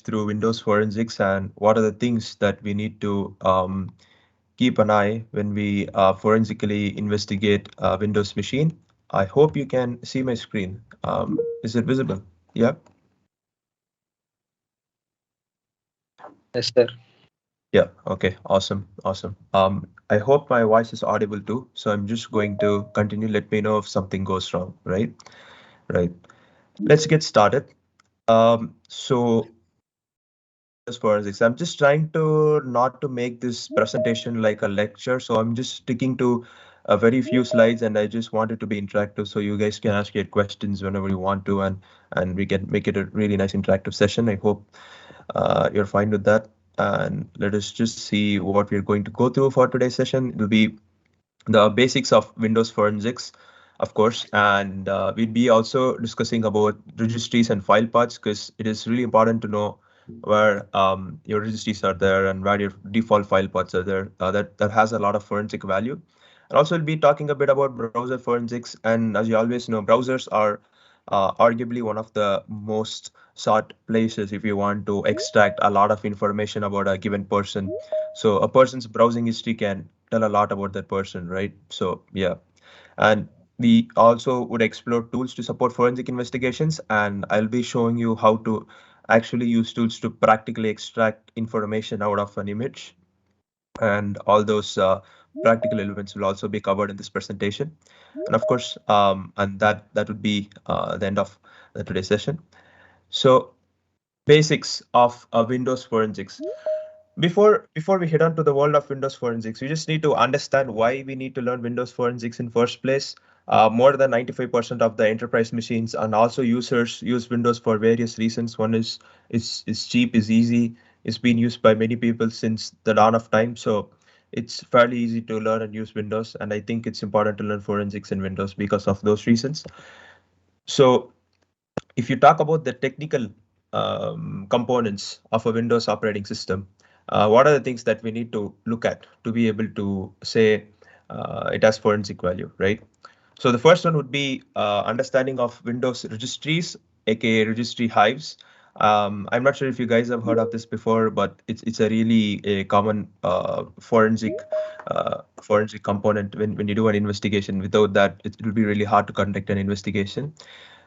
through Windows forensics and what are the things that we need to keep an eye when we forensically investigate a Windows machine. I hope you can see my screen. Is it visible? Yeah. Yes, sir. Yeah. Okay. Awesome. Awesome. I hope my voice is audible too. So I'm just going to continue. Let me know if something goes wrong. Right. Right. Let's get started. So forensics. I'm just trying to not to make this presentation like a lecture, so I'm just sticking to a very few slides, and I just want it to be interactive, so you guys can ask your questions whenever you want to, and we can make it a really nice interactive session. I hope you're fine with that. And let us just see what we're going to go through for today's session. It will be the basics of Windows forensics, of course, and we'd be also discussing about registries and file paths because it is really important to know where your registries are there and where your default file paths are there. That has a lot of forensic value. And also, we'll be talking a bit about browser forensics. And as you always know, browsers are arguably one of the most sought places if you want to extract a lot of information about a given person. So a person's browsing history can tell a lot about that person, right? So yeah, and we also would explore tools to support forensic investigations, and I'll be showing you how to actually use tools to practically extract information out of an image, and all those practical elements will also be covered in this presentation. And of course, and that would be the end of today's session. So basics of Windows forensics. Before we head on to the world of Windows forensics, we just need to understand why we need to learn Windows forensics in first place. More than 95% of the enterprise machines and also users use Windows for various reasons. One is cheap, is easy, it's been used by many people since the dawn of time. So it's fairly easy to learn and use Windows. And I think it's important to learn forensics in Windows because of those reasons. So if you talk about the technical components of a Windows operating system, what are the things that we need to look at to be able to say it has forensic value, right? So the first one would be understanding of Windows registries, aka registry hives. I'm not sure if you guys have heard of this before, but it's a really a common forensic component when you do an investigation. Without that, it will be really hard to conduct an investigation.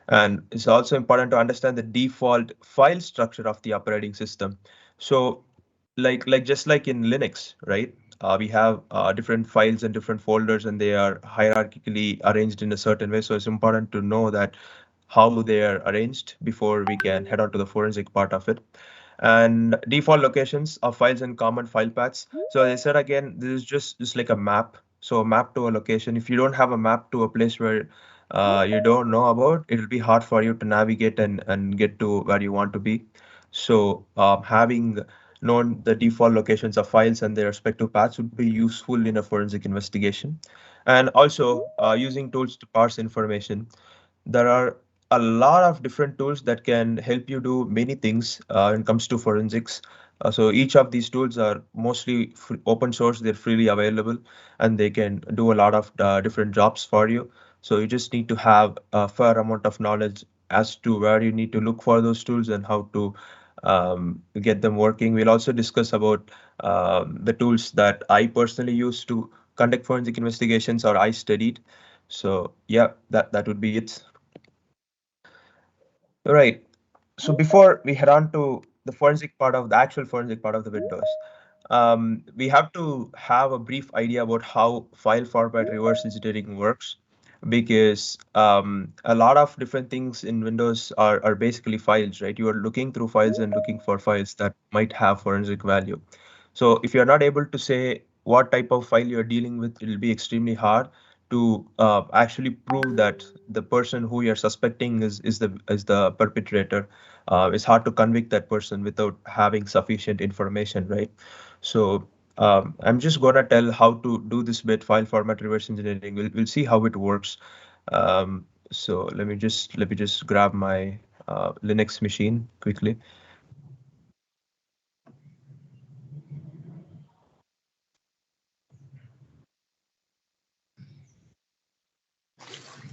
And it's also important to understand the default file structure of the operating system. So like just like in Linux, right? We have different files and different folders, and they are hierarchically arranged in a certain way. So it's important to know that how they are arranged before we can head on to the forensic part of it. And default locations of files and common file paths. So as I said again, this is just like a map. So a map to a location. If you don't have a map to a place where you don't know about, it'll be hard for you to navigate and get to where you want to be. So having known the default locations of files and their respective paths would be useful in a forensic investigation. And also using tools to parse information. There are a lot of different tools that can help you do many things when it comes to forensics. So each of these tools are mostly open source, they're freely available, and they can do a lot of different jobs for you. So you just need to have a fair amount of knowledge as to where you need to look for those tools and how to get them working. We'll also discuss about the tools that I personally use to conduct forensic investigations or I studied. So yeah, that would be it. Right. So before we head on to the forensic part of the actual forensic part of the Windows, we have to have a brief idea about how file format reverse engineering works, because a lot of different things in Windows are basically files, right? You are looking through files and looking for files that might have forensic value. So if you're not able to say what type of file you're dealing with, it'll be extremely hard to actually prove that the person who you're suspecting is the perpetrator. It's hard to convict that person without having sufficient information, right? So I'm just gonna tell how to do this bit file format reverse engineering. We'll see how it works. So let me just grab my Linux machine quickly.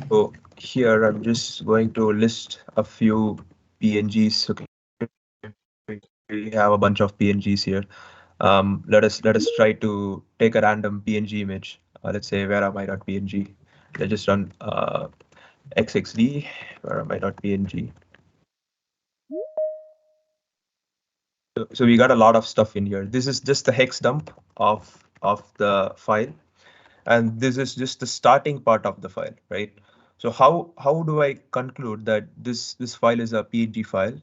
So here I'm just going to list a few PNGs. Okay. we have a bunch of PNGs here. Let us try to take a random PNG image. Let's say where am I.png. Let's just run xxd where am I.png. So we got a lot of stuff in here. This is just the hex dump of the file, and this is just the starting part of the file, right? So how do I conclude that this file is a PNG file?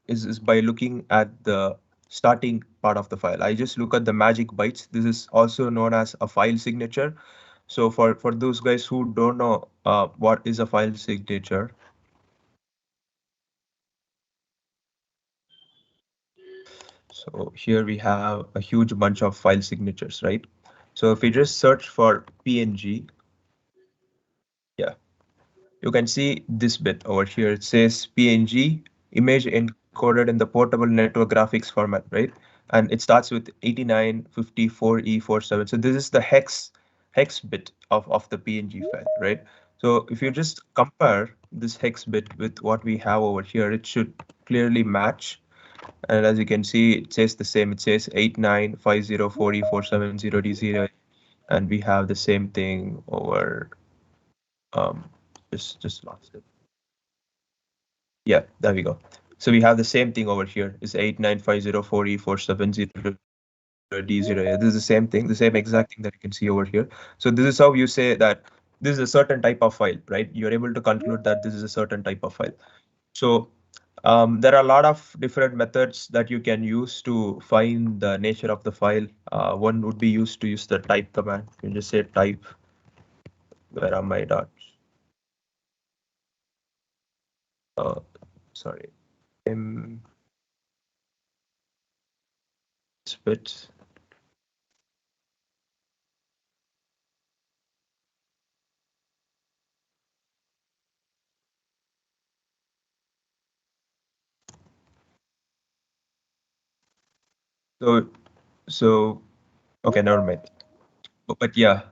Is by looking at the starting part of the file. I just look at the magic bytes. This is also known as a file signature. So for those guys who don't know what is a file signature, so here we have a huge bunch of file signatures, right? So if we just search for PNG, yeah, you can see this bit over here. It says PNG image encoded in the portable network graphics format, right? And it starts with 8954E47. So this is the hex bit of the PNG file, right? So if you just compare this hex bit with what we have over here, it should clearly match. And as you can see, it says the same. It says 89504047 and we have the same thing over um just lost it. Yeah, there we go. So we have the same thing over here is 89504047 D0. Yeah, this is the same thing, the same exact thing that you can see over here. So this is how you say that this is a certain type of file, right? You're able to conclude that this is a certain type of file. So there are a lot of different methods that you can use to find the nature of the file. One would be used to use the type command. You just say type, where are my dots? Uh, sorry, um, bits. So so okay, never mind. But yeah,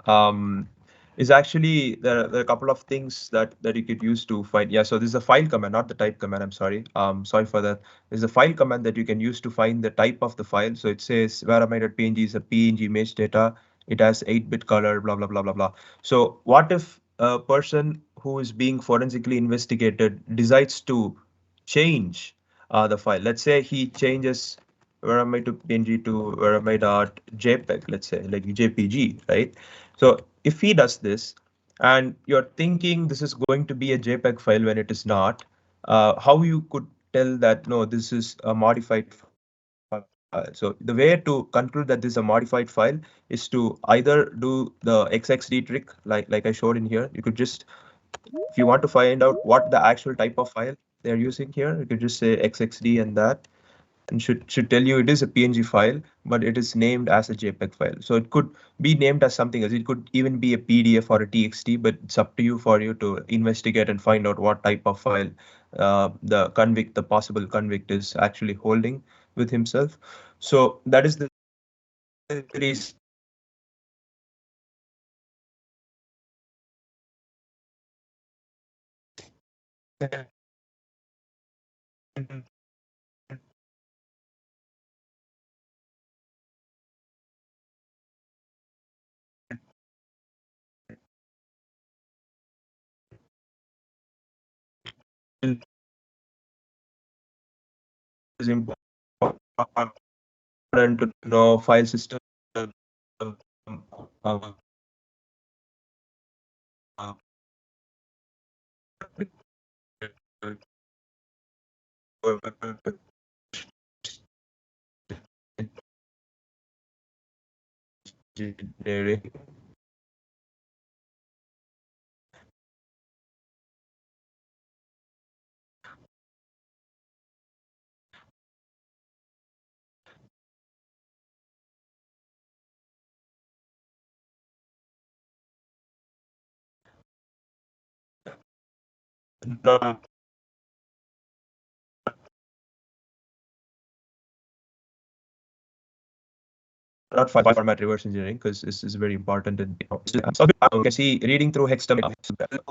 is actually there are a couple of things that you could use to find. Yeah, so this is a file command, not the type command. I'm sorry. Sorry for that. There's a file command that you can use to find the type of the file. So it says varami.png is a PNG image data. It has 8-bit color, blah blah blah blah blah. So what if a person who is being forensically investigated decides to change the file? Let's say he changes where am I to PNG to where am I dot JPEG, let's say like JPG, right? So if he does this and you're thinking this is going to be a JPEG file when it is not, how you could tell that no, this is a modified file. So the way to conclude that this is a modified file is to either do the XXD trick like I showed in here. You could just, if you want to find out what the actual type of file they're using here, you could just say XXD and that and should tell you it is a PNG file, but it is named as a JPEG file. So it could be named as something else. It could even be a PDF or a TXT, but it's up to you for you to investigate and find out what type of file the possible convict is actually holding with himself. So that is the reason it is important to know file system. Uh, uh, engineering. Not not format reverse engineering because this is very important and so you can see reading through hexterm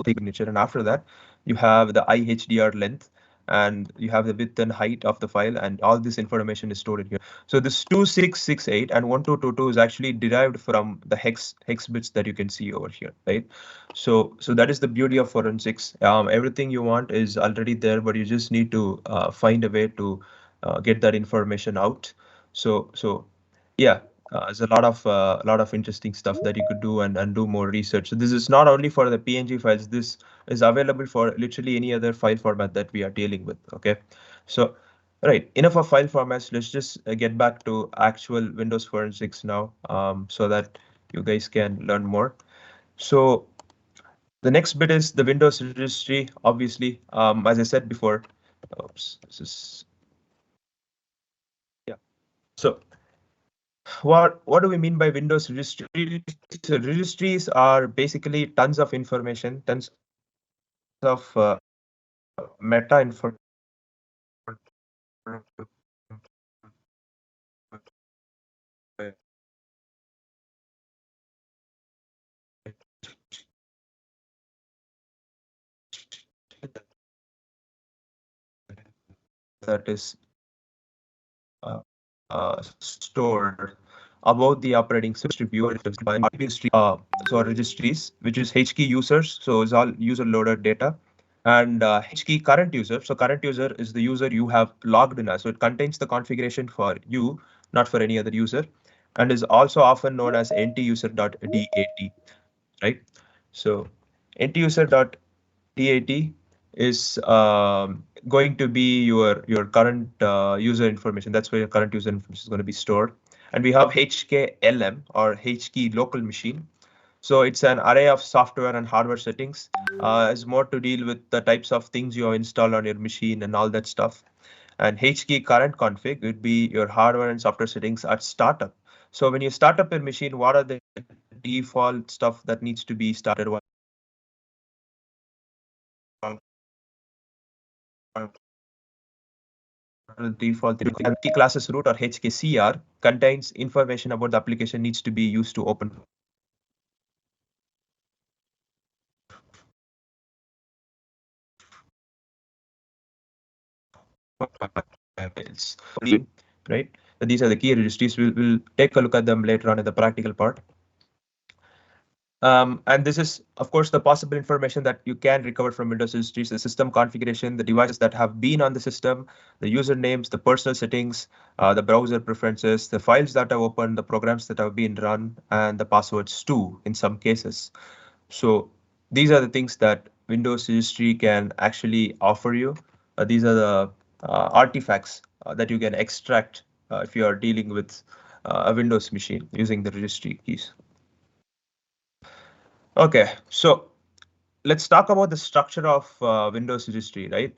signature, and after that you have the IHDR length. and you have the width and height of the file, and all this information is stored in here. So this 2668 and 1222 is actually derived from the hex bits that you can see over here, right? So that is the beauty of forensics. Everything you want is already there, but you just need to find a way to get that information out. So yeah, there's a lot of interesting stuff that you could do and do more research. So this is not only for the PNG files. This is available for literally any other file format that we are dealing with. Okay, so right, enough of file formats. Let's just get back to actual Windows forensics now, so that you guys can learn more. So the next bit is the Windows registry. Obviously, as I said before, oops, this is yeah. So what do we mean by Windows registry? So registries are basically tons of information, tons of meta that is stored about the operating system viewer by registry, so registries, which is HKey users, so it's all user loaded data, and HKey current user. So current user is the user you have logged in as. So it contains the configuration for you, not for any other user, and is also often known as ntuser.dat, right? So ntuser.dat is going to be your current user information. That's where your current user information is going to be stored. And we have HKLM or HKey local machine. So it's an array of software and hardware settings. It's more to deal with the types of things you have installed on your machine and all that stuff. And HKey current config would be your hardware and software settings at startup. So when you start up your machine, what are the default stuff that needs to be started? What are the default key classes root or HKCR contains information about the application needs to be used to open files, right? So these are the key registries. We'll take a look at them later on in the practical part. And this is, of course, the possible information that you can recover from Windows registries: the system configuration, the devices that have been on the system, the usernames, the personal settings, the browser preferences, the files that are opened, the programs that have been run, and the passwords too, in some cases. So these are the things that Windows registry can actually offer you. These are the artifacts that you can extract if you are dealing with a Windows machine using the registry keys. Okay, so let's talk about the structure of Windows registry, right?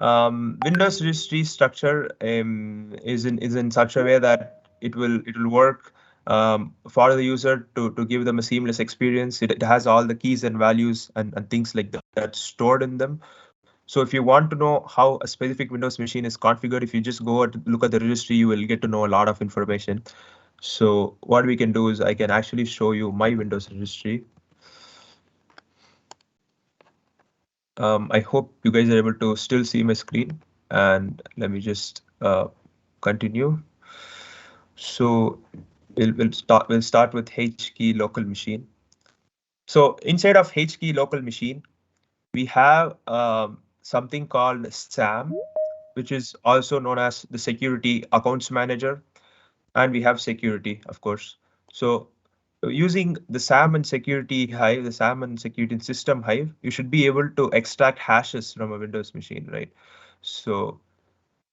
Windows registry structure is in such a way that it will work for the user to give them a seamless experience. It has all the keys and values and things like that stored in them. So if you want to know how a specific Windows machine is configured, if you just go and look at the registry, you will get to know a lot of information. So what we can do is I can actually show you my Windows registry. I hope you guys are able to still see my screen, and let me just continue. So we'll start with HKey local machine. So inside of HKey local machine, we have something called SAM, which is also known as the security accounts manager, and we have security, of course. So using the SAM and security hive, the SAM and security system hive, you should be able to extract hashes from a Windows machine, right? So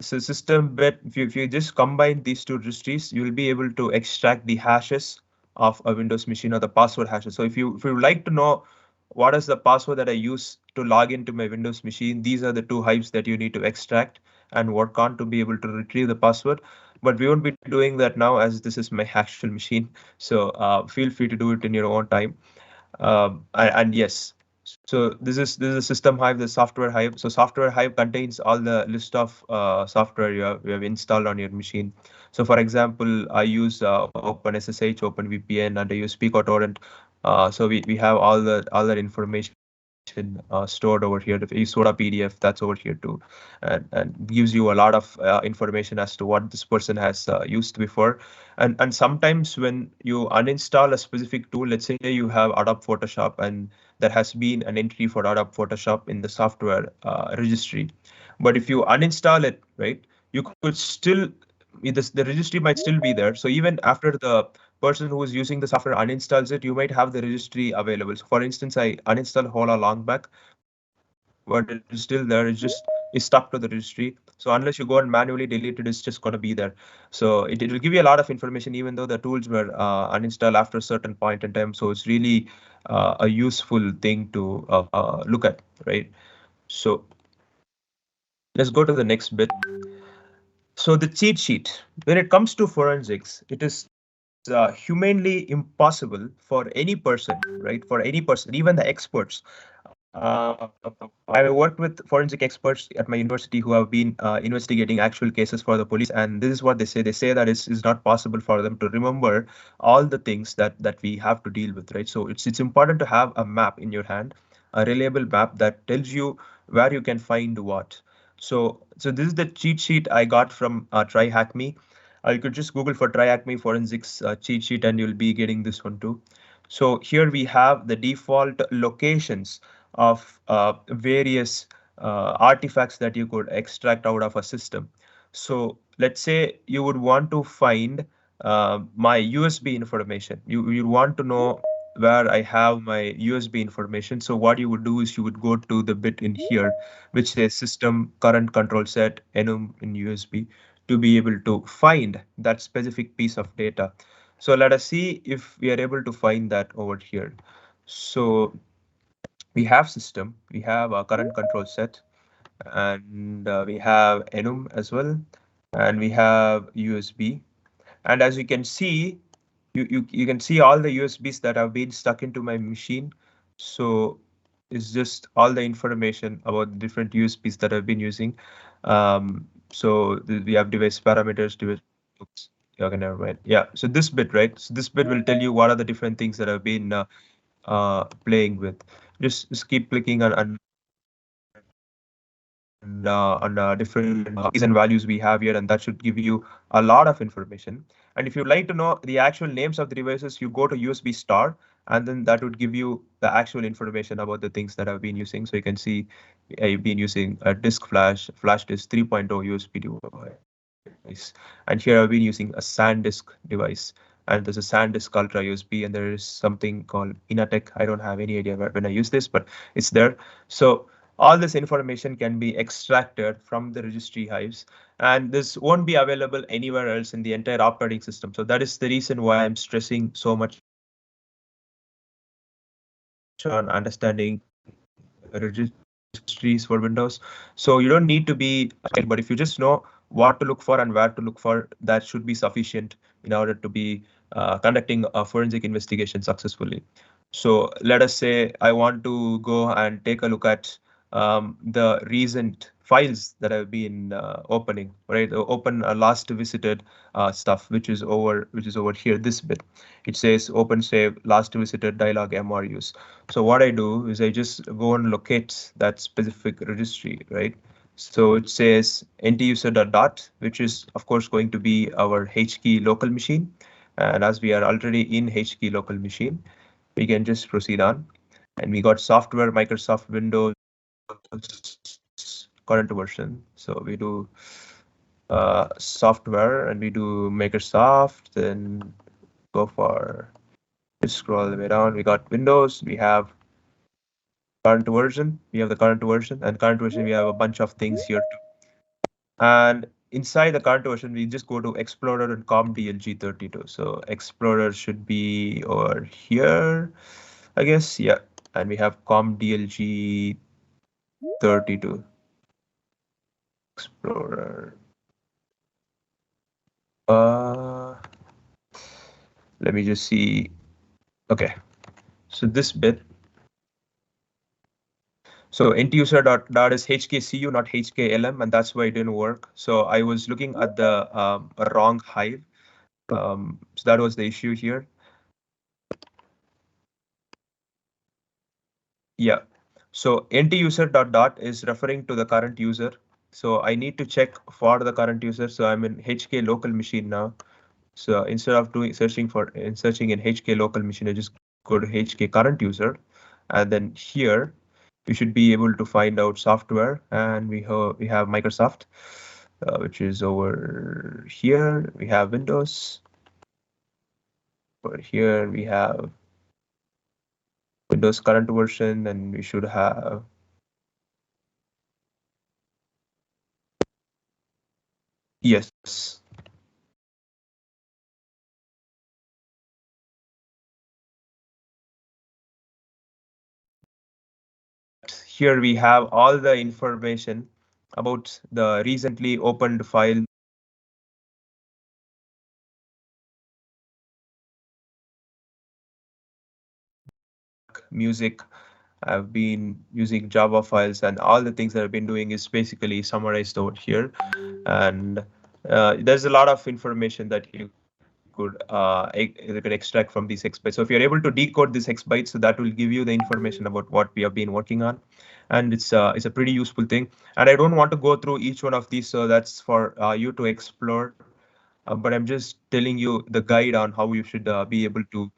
system bit, if you just combine these two registries, you will be able to extract the hashes of a Windows machine or the password hashes. So if you would like to know what is the password that I use to log into my Windows machine, these are the two hives that you need to extract and work on to be able to retrieve the password. But we won't be doing that now as this is my actual machine. So feel free to do it in your own time. And yes, so this is a system hive, the software hive. So software hive contains all the list of software you have installed on your machine. So for example, I use OpenSSH, OpenVPN, and I use SpeakOutTorrent. So we have all that information stored over here. The soda PDF, that's over here too, and gives you a lot of information as to what this person has used before. And sometimes when you uninstall a specific tool, let's say you have Adobe Photoshop and there has been an entry for Adobe Photoshop in the software registry, but if you uninstall it, right, you could still the registry might still be there. So even after the person who is using the software uninstalls it, you might have the registry available. So for instance, I uninstalled Hola long back, but it is still there. It's stuck to the registry. So unless you go and manually delete it, it's just going to be there. So it will give you a lot of information, even though the tools were uninstalled after a certain point in time. So it's really a useful thing to look at, right? So let's go to the next bit. So the cheat sheet, when it comes to forensics, it is humanly impossible for any person, right? For any person, even the experts. I worked with forensic experts at my university who have been investigating actual cases for the police, and this is what they say. They say that it's not possible for them to remember all the things that we have to deal with, right? So it's important to have a map in your hand, a reliable map that tells you where you can find what. So this is the cheat sheet I got from TryHackMe. You could just Google for TryHackMe forensics cheat sheet, and you'll be getting this one too. So here we have the default locations of various artifacts that you could extract out of a system. So let's say you would want to find my USB information. You want to know where I have my USB information. So what you would do is you would go to the bit in here, which says system current control set enum in USB, to be able to find that specific piece of data. So let us see if we are able to find that over here. So we have system, we have a current control set, and we have enum as well, and we have USB. And as you can see, you can see all the USBs that have been stuck into my machine. So it's just all the information about the different USBs that I've been using. We have device parameters, device. Oops. Okay, never mind. Yeah. So this bit, right? So this bit will tell you what are the different things that I've been playing with. Just keep clicking on different keys and values we have here, and that should give you a lot of information. And if you'd like to know the actual names of the devices, you go to USB star, and then that would give you the actual information about the things that I've been using. So you can see I've been using a disk flash disk 3.0 USB device, and here I've been using a SanDisk device, and there's a SanDisk Ultra USB, and there is something called Inatec. I don't have any idea when I use this, but it's there. So all this information can be extracted from the registry hives, and this won't be available anywhere else in the entire operating system. So that is the reason why I'm stressing so much on understanding registries for Windows. So you don't need to be but if you just know what to look for and where to look for, that should be sufficient in order to be conducting a forensic investigation successfully. So let us say I want to go and take a look at the recent files that I've been opening, right? Open a last visited stuff, which is over here. This bit, it says open save last visited dialog MRUs. So what I do is I just go and locate that specific registry, right? So it says ntuser.dot, which is of course going to be our HKey local machine. And as we are already in HKey local machine, we can just proceed on. And we got software, Microsoft Windows current version. So we do software and we do Microsoft, then go for, just scroll all the way down. We got Windows, we have current version, and current version we have a bunch of things here too. And inside the current version, we just go to Explorer and COM-DLG32. So Explorer should be over here, I guess. Yeah. And we have COM-DLG32 Explorer. Uh, Let me just see. Okay. So this bit. So ntuser.dot is HKCU, not HKLM, and that's why it didn't work. So I was looking at the wrong hive. So that was the issue here. Yeah. So nt-user.dot is referring to the current user. So I need to check for the current user. So I'm in HK local machine now. So instead of doing searching in HK local machine, I just go to HK current user, and then here we should be able to find out software, and we have Microsoft, which is over here. We have Windows. Over here we have Windows current version, and we should have yes. Here we have all the information about the recently opened file, music. I've been using Java files, and all the things that I've been doing is basically summarized over here. And there's a lot of information that you could extract from these X bytes. So if you're able to decode this X bytes, so that will give you the information about what we have been working on, and it's a pretty useful thing. And I don't want to go through each one of these, so that's for you to explore. But I'm just telling you the guide on how you should be able to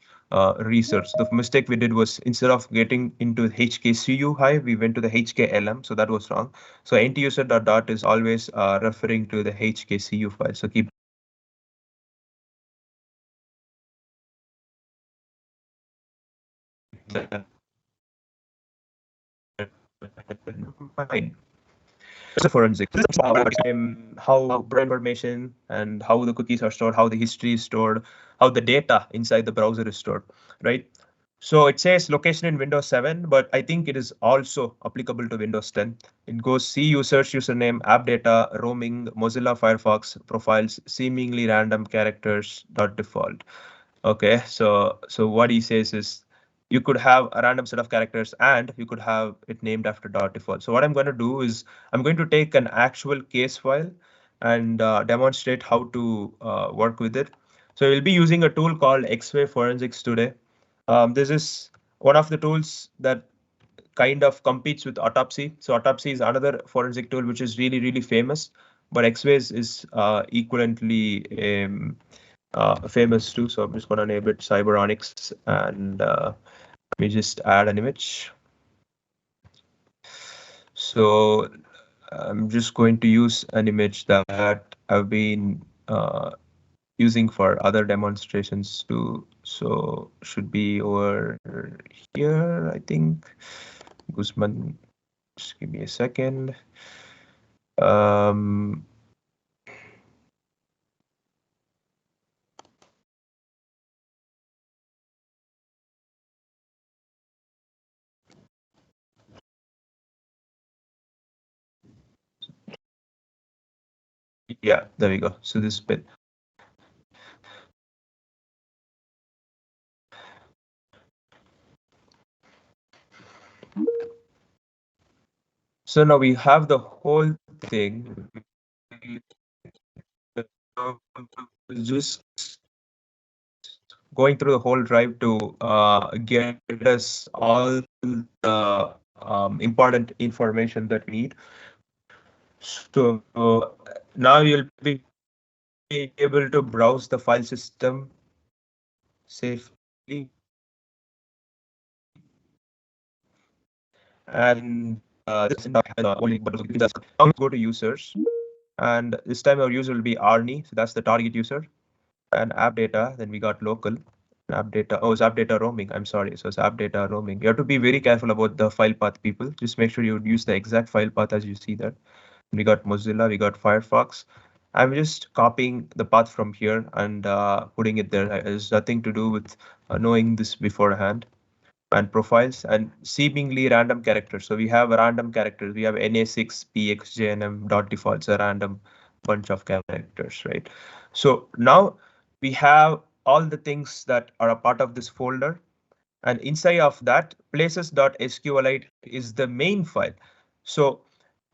research. The mistake we did was instead of getting into HKCU high, we went to the HKLM, so that was wrong. So nt-user.dot is always referring to the HKCU file. So keep that in mind. It's a forensic. This is about how browser information and how the cookies are stored, how the history is stored, how the data inside the browser is stored, right? So it says location in Windows 7, but I think it is also applicable to Windows 10. It goes see users, username, app data, roaming, Mozilla Firefox, profiles, seemingly random characters, dot default. Okay, so what he says is you could have a random set of characters and you could have it named after dot default. So what I'm going to do is I'm going to take an actual case file and demonstrate how to work with it. So we'll be using a tool called X-Ray Forensics today. This is one of the tools that kind of competes with Autopsy. So Autopsy is another forensic tool which is really, really famous, but X-Ray is equivalently famous too. So I'm just going to name it Cyberonics, and let me just add an image. So I'm just going to use an image that I've been using for other demonstrations too. So should be over here, I think. Guzman, just give me a second. Um, yeah, there we go. So this bit. So now we have the whole thing. Just going through the whole drive to get us all the important information that we need. So now you'll be able to browse the file system safely. And this is only but now go to users. And this time our user will be Arnie. So that's the target user. And app data, then we got local. App data, oh, it's app data roaming. I'm sorry. So it's app data roaming. You have to be very careful about the file path, people. Just make sure you use the exact file path as you see that. We got Mozilla, we got Firefox. I'm just copying the path from here and putting it there. It has nothing to do with knowing this beforehand. And profiles and seemingly random characters. So we have random characters. We have NA6, PX, JNM, dot defaults, a random bunch of characters, right? So now we have all the things that are a part of this folder. And inside of that, places.sqlite is the main file. So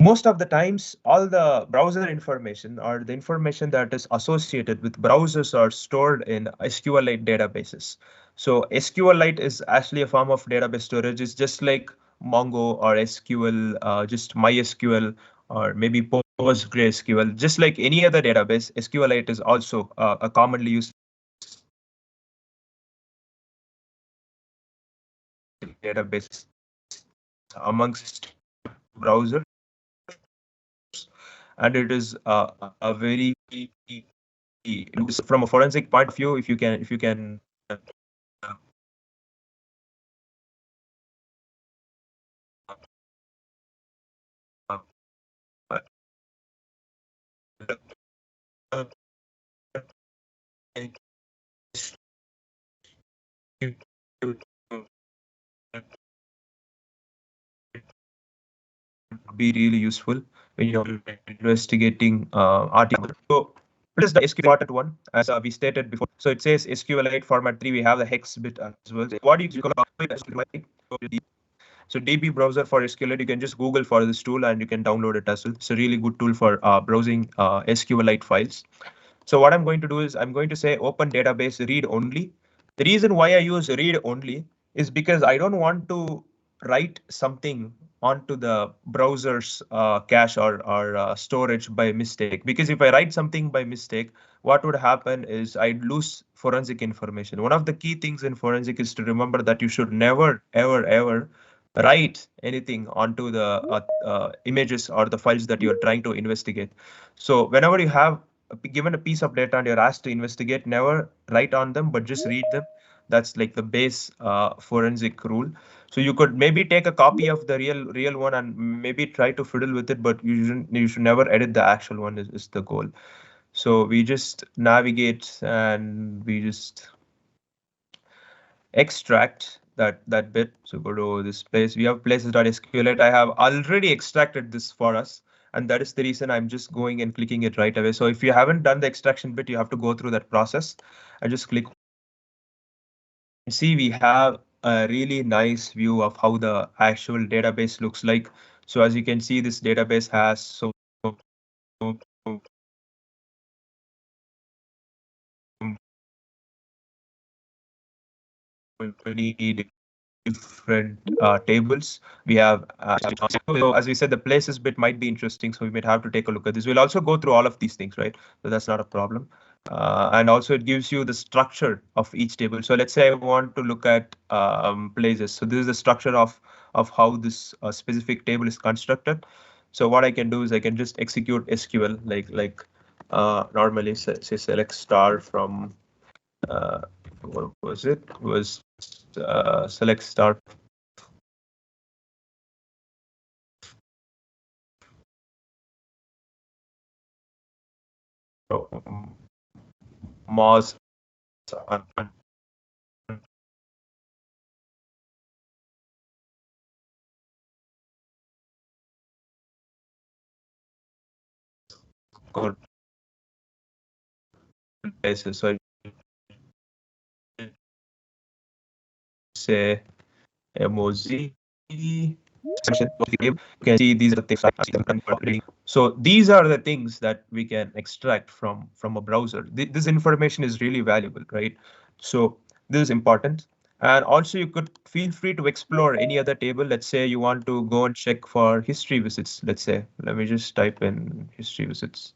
most of the times, all the browser information or the information that is associated with browsers are stored in SQLite databases. So SQLite is actually a form of database storage. It's just like Mongo or SQL, just MySQL, or maybe PostgreSQL. Just like any other database, SQLite is also a commonly used database amongst browsers, and it is a very from a forensic point of view. If you can uh, uh, be really useful when you're investigating articles. So what is the SQL important one? As we stated before. So it says SQLite format 3. We have the hex bit as well. What do you call it? So DB browser for SQLite, you can just Google for this tool and you can download it as well. It's a really good tool for browsing SQLite files. So what I'm going to do is I'm going to say open database read only. The reason why I use read only is because I don't want to write something onto the browser's cache or storage by mistake. Because if I write something by mistake, what would happen is I'd lose forensic information. One of the key things in forensic is to remember that you should never, ever, ever write anything onto the images or the files that you're trying to investigate. So whenever you have given a piece of data and you're asked to investigate, never write on them, but just read them. That's like the base forensic rule. So you could maybe take a copy of the real one and maybe try to fiddle with it, but you should never edit the actual one is the goal. So we just navigate and we just extract that bit. So go to this place. We have places.sqlite. I have already extracted this for us. And that is the reason I'm just going and clicking it right away. So if you haven't done the extraction bit, you have to go through that process. I just click. See, we have a really nice view of how the actual database looks like. So as you can see, this database has so many different tables. We have, so as we said, the places bit might be interesting, so we might have to take a look at this. We'll also go through all of these things, right? So that's not a problem. And also it gives you the structure of each table. So let's say I want to look at places. So this is the structure of how this specific table is constructed. So what I can do is I can just execute SQL like normally say select star from what was it? Was select star Mars places. So I say MOZ. You can see these are the things. So these are the things that we can extract from a browser. This information is really valuable, right? So this is important. And also you could feel free to explore any other table. Let's say you want to go and check for history visits. Let's say, let me just type in history visits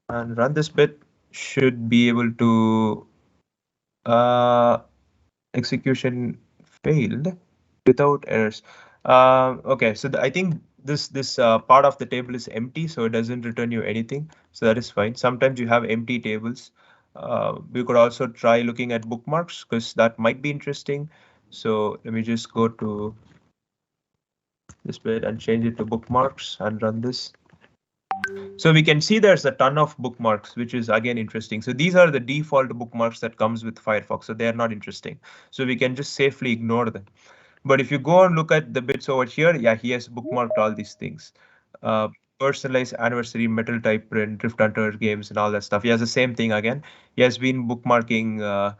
and run this bit. Should be able to execution failed without errors. Okay, so I think this part of the table is empty, so it doesn't return you anything. So that is fine. Sometimes you have empty tables. We could also try looking at bookmarks because that might be interesting. So let me just go to this bit and change it to bookmarks and run this. So we can see there's a ton of bookmarks, which is again interesting. So these are the default bookmarks that comes with Firefox. So they are not interesting. So we can just safely ignore them. But if you go and look at the bits over here, yeah, he has bookmarked all these things. Uh, Personalized anniversary, metal type print, Drift Hunter games, and all that stuff. He has the same thing again. He has been bookmarking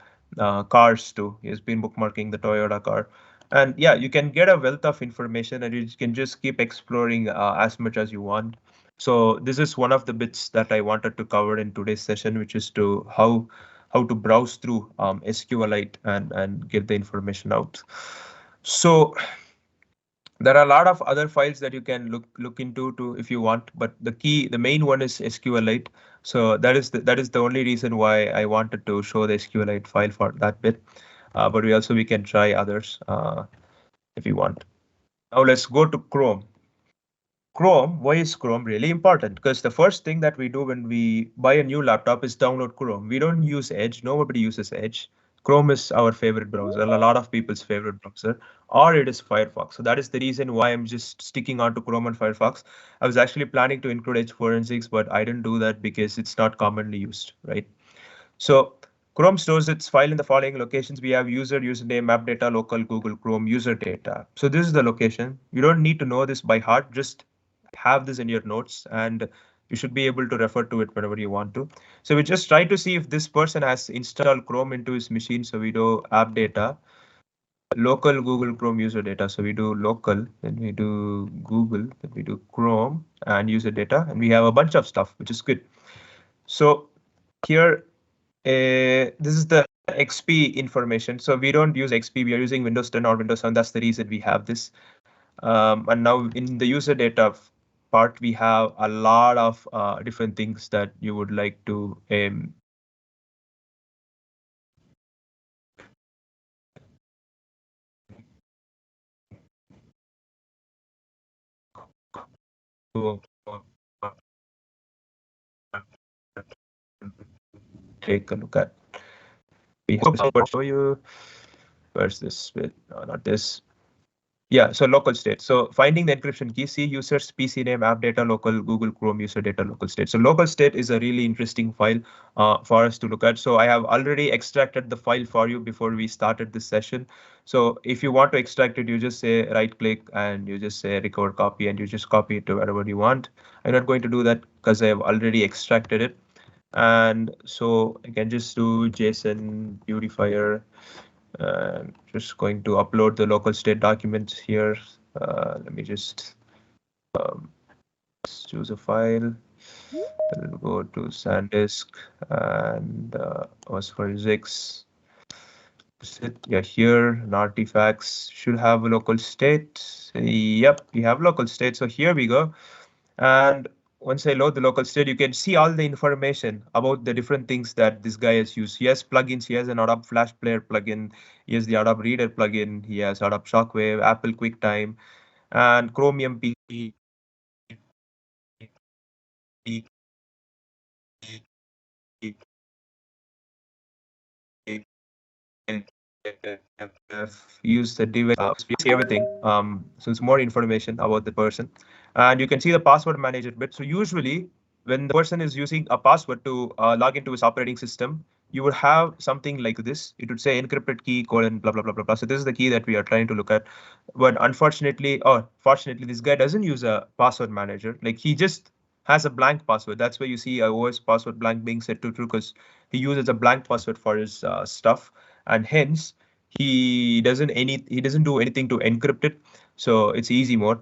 cars too. He has been bookmarking the Toyota car. And yeah, you can get a wealth of information and you can just keep exploring as much as you want. So this is one of the bits that I wanted to cover in today's session, which is to how how to browse through SQLite and get the information out. So there are a lot of other files that you can look into to if you want, but the main one is SQLite. So that is the only reason why I wanted to show the SQLite file for that bit. But we can try others if you want. Now let's go to Chrome. Chrome, why is Chrome really important? Because the first thing that we do when we buy a new laptop is download Chrome. We don't use Edge. Nobody uses Edge. Chrome is our favorite browser, a lot of people's favorite browser, or it is Firefox. So that is the reason why I'm just sticking on to Chrome and Firefox. I was actually planning to include Edge forensics, but I didn't do that because it's not commonly used, right? So Chrome stores its file in the following locations. We have user, username, map data, local, Google Chrome, user data. So this is the location. You don't need to know this by heart. Just have this in your notes and you should be able to refer to it whenever you want to. So we just try to see if this person has installed Chrome into his machine. So we do app data, local Google Chrome user data. So we do local, then we do Google, then we do Chrome and user data. And we have a bunch of stuff, which is good. So here this is the XP information. So we don't use XP. We are using Windows 10 or Windows 7. That's the reason we have this. And now in the user data part, we have a lot of different things that you would like to take a look at. We have show you. Where's this bit? No, not this. Yeah, so local state. So finding the encryption key, see users, PC name, app data, local, Google Chrome user data, local state. So local state is a really interesting file for us to look at. So I have already extracted the file for you before we started this session. So if you want to extract it, you just say right click and you just say recover copy and you just copy it to wherever you want. I'm not going to do that because I have already extracted it. And so I can just do JSON beautifier. Just going to upload the local state documents here. Let me just choose a file. Then we'll go to SanDisk and as for Zix. Yeah, here an artifacts should have a local state. Yep, we have local state. So here we go. And once I load the local state, you can see all the information about the different things that this guy has used. He has plugins. He has an Adobe Flash Player plugin. He has the Adobe Reader plugin. He has Adobe Shockwave, Apple QuickTime, and Chromium PC. Use the device, see everything. So it's more information about the person, and you can see the password manager bit. So usually, when the person is using a password to log into his operating system, you would have something like this. It would say encrypted key colon blah blah blah blah blah. So this is the key that we are trying to look at. But unfortunately, or fortunately, this guy doesn't use a password manager. Like he just has a blank password. That's why you see a OS password blank being set to true because he uses a blank password for his stuff, and hence he doesn't do anything to encrypt it. So it's easy mode.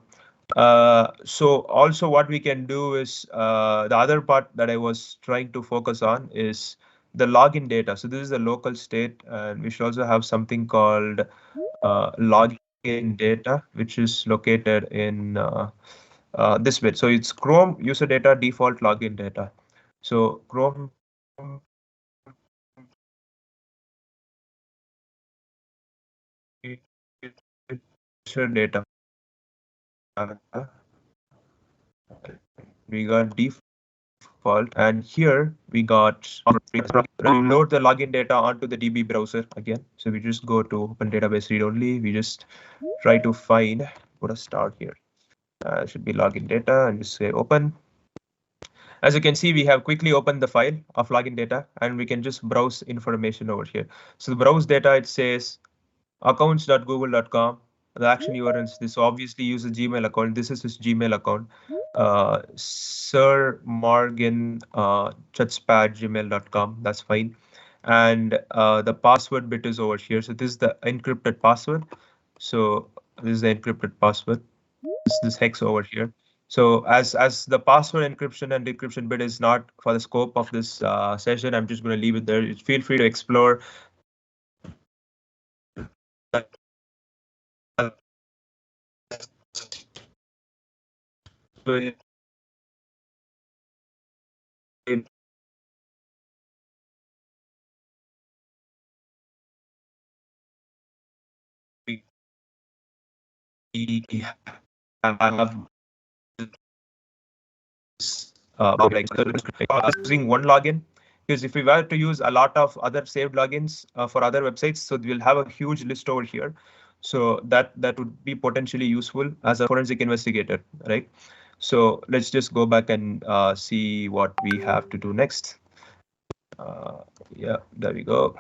So also what we can do is the other part that I was trying to focus on is the login data. So this is the local state, and we should also have something called login data, which is located in this bit. So it's Chrome user data default login data. So Chrome user data. We got default, and here we got load the login data onto the DB browser again. So we just go to open database read only. We just try to find, put a start here. Should be login data and just say open. As you can see, we have quickly opened the file of login data and we can just browse information over here. So the browse data, it says accounts.google.com. The action URLs, this obviously uses Gmail account. This is his Gmail account. Sir Morgan Chutspad gmail.com. That's fine. And the password bit is over here. So this is the encrypted password. So this is the encrypted password. This hex over here. So as the password encryption and decryption bit is not for the scope of this session, I'm just going to leave it there. Feel free to explore have using one login, because if we were to use a lot of other saved logins for other websites, so we'll have a huge list over here. So that would be potentially useful as a forensic investigator, right? So let's just go back and see what we have to do next. Yeah, there we go.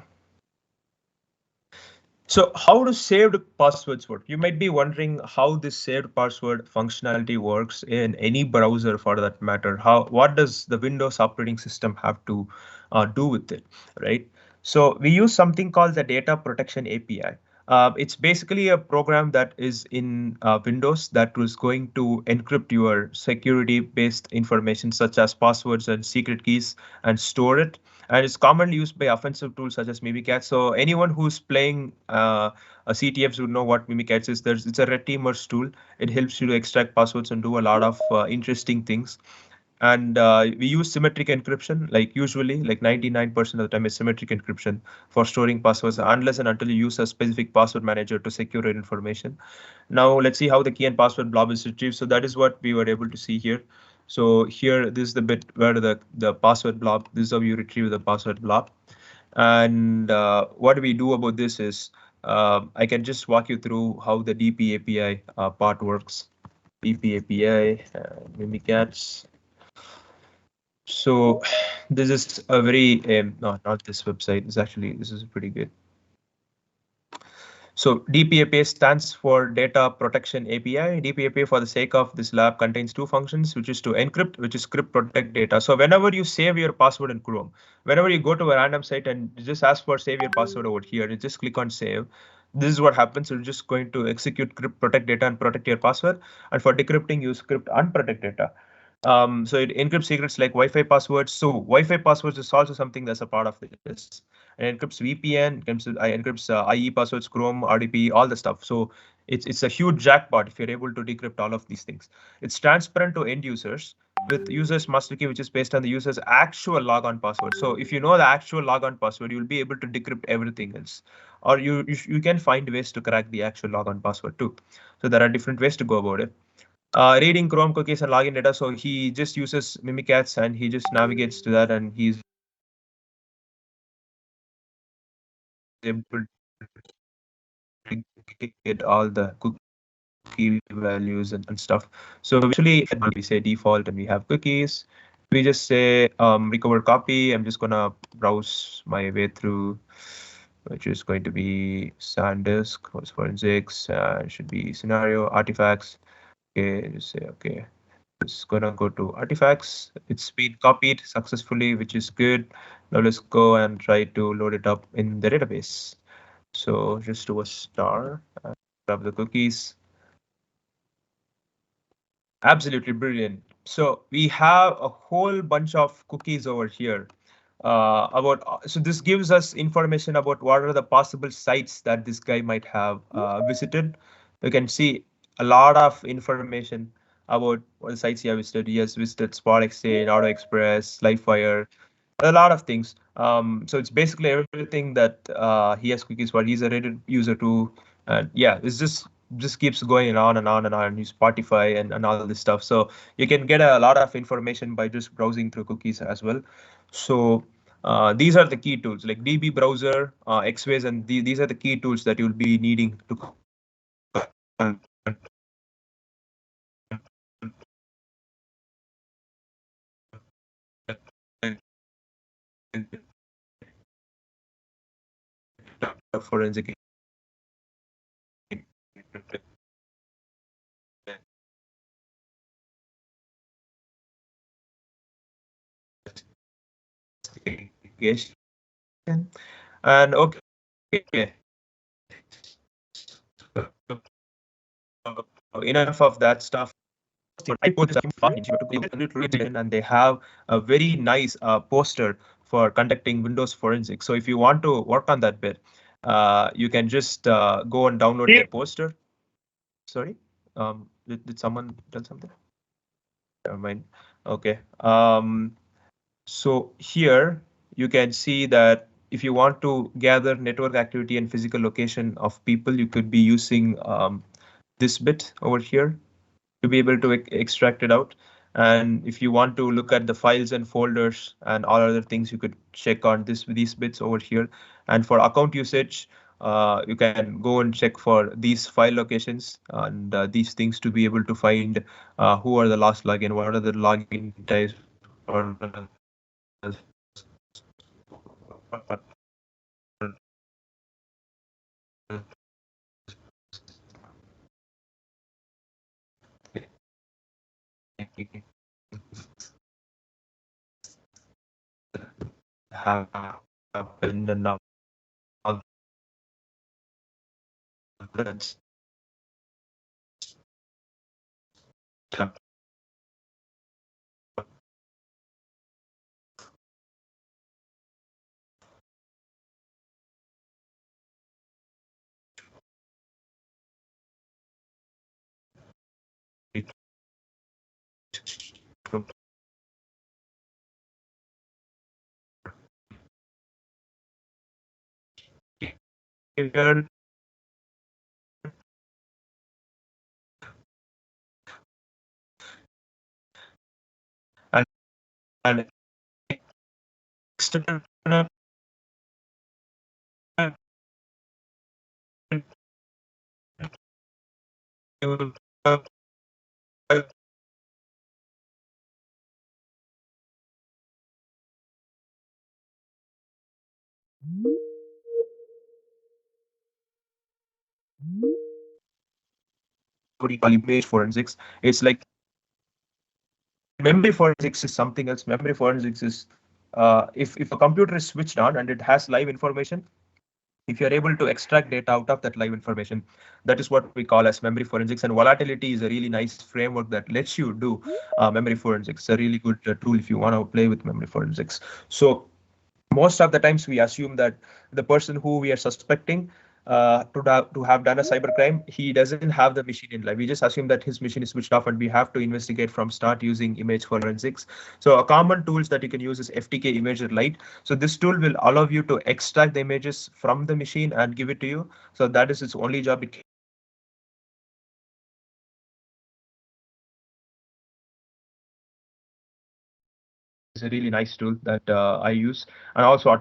So how do saved passwords work? You might be wondering how this saved password functionality works in any browser for that matter. What does the Windows operating system have to do with it, right? So we use something called the Data Protection API. It's basically a program that is in Windows that was going to encrypt your security-based information such as passwords and secret keys and store it, and it's commonly used by offensive tools such as Mimikatz. So anyone who's playing a CTFs would know what Mimikatz is. It's a red teamers tool. It helps you to extract passwords and do a lot of interesting things. And we use symmetric encryption, like usually, like 99% of the time is symmetric encryption for storing passwords, unless and until you use a specific password manager to secure your information. Now let's see how the key and password blob is retrieved. So that is what we were able to see here. So here, this is the bit where the password blob, this is how you retrieve the password blob. And what we do about this is, I can just walk you through how the DP API part works. DP API, Mimikatz. So this is a very, no, not this website. This is pretty good. So DPAPI stands for Data Protection API. DPAPI, for the sake of this lab, contains two functions, which is to encrypt, which is script protect data. So whenever you save your password in Chrome, whenever you go to a random site and just ask for save your password over here, you just click on save. This is what happens. You're just going to execute script protect data and protect your password. And for decrypting, use script unprotect data. So it encrypts secrets like Wi-Fi passwords. So Wi-Fi passwords is also something that's a part of this. And encrypts VPN, encrypts IE passwords, Chrome, RDP, all the stuff. So it's a huge jackpot if you're able to decrypt all of these things. It's transparent to end users with users master key, which is based on the user's actual logon password. So if you know the actual logon password, you'll be able to decrypt everything else. Or you can find ways to crack the actual logon password too. So there are different ways to go about it. Reading Chrome cookies and login data. So he just uses Mimikatz and he just navigates to that, and he's able to get all the cookie values and stuff. So usually we say default and we have cookies. We just say recover copy. I'm just gonna browse my way through, which is going to be SanDisk, forensics, should be scenario, artifacts. Okay, just say okay. It's gonna go to artifacts. It's been copied successfully, which is good. Now let's go and try to load it up in the database. So just do a star, grab the cookies. Absolutely brilliant. So we have a whole bunch of cookies over here. So this gives us information about what are the possible sites that this guy might have visited. You can see a lot of information about what the sites he has visited. He has visited Spot Exchange, Auto Express, Livefire, a lot of things. So it's basically everything that he has cookies for. He's a Reddit user too, and yeah, it's just keeps going on and on and on. Use Spotify and all this stuff. So you can get a lot of information by just browsing through cookies as well. So these are the key tools like DB browser, Xways, and these are the key tools that you'll be needing to forensic investigation. And okay, enough of that stuff. and they have a very nice poster for conducting Windows forensics. So if you want to work on that bit, you can just go and download their poster. Sorry, did someone tell something? Never mind. Okay. So here you can see that if you want to gather network activity and physical location of people, you could be using this bit over here to be able to extract it out. And if you want to look at the files and folders and all other things, you could check on these bits over here. And for account usage, you can go and check for these file locations and these things to be able to find who are the last login, what are the login types, have happened and now that's here and, and external what you call image forensics. It's like memory forensics is something else. Memory forensics is if a computer is switched on and it has live information, if you're able to extract data out of that live information, that is what we call as memory forensics. And volatility is a really nice framework that lets you do memory forensics. It's a really good tool if you want to play with memory forensics. So most of the times we assume that the person who we are suspecting to have done a cybercrime, he doesn't have the machine in live. We just assume that his machine is switched off and we have to investigate from start using image forensics. So a common tools that you can use is FTK Imager Lite. So this tool will allow you to extract the images from the machine and give it to you. So that is its only job. It is a really nice tool that I use. And also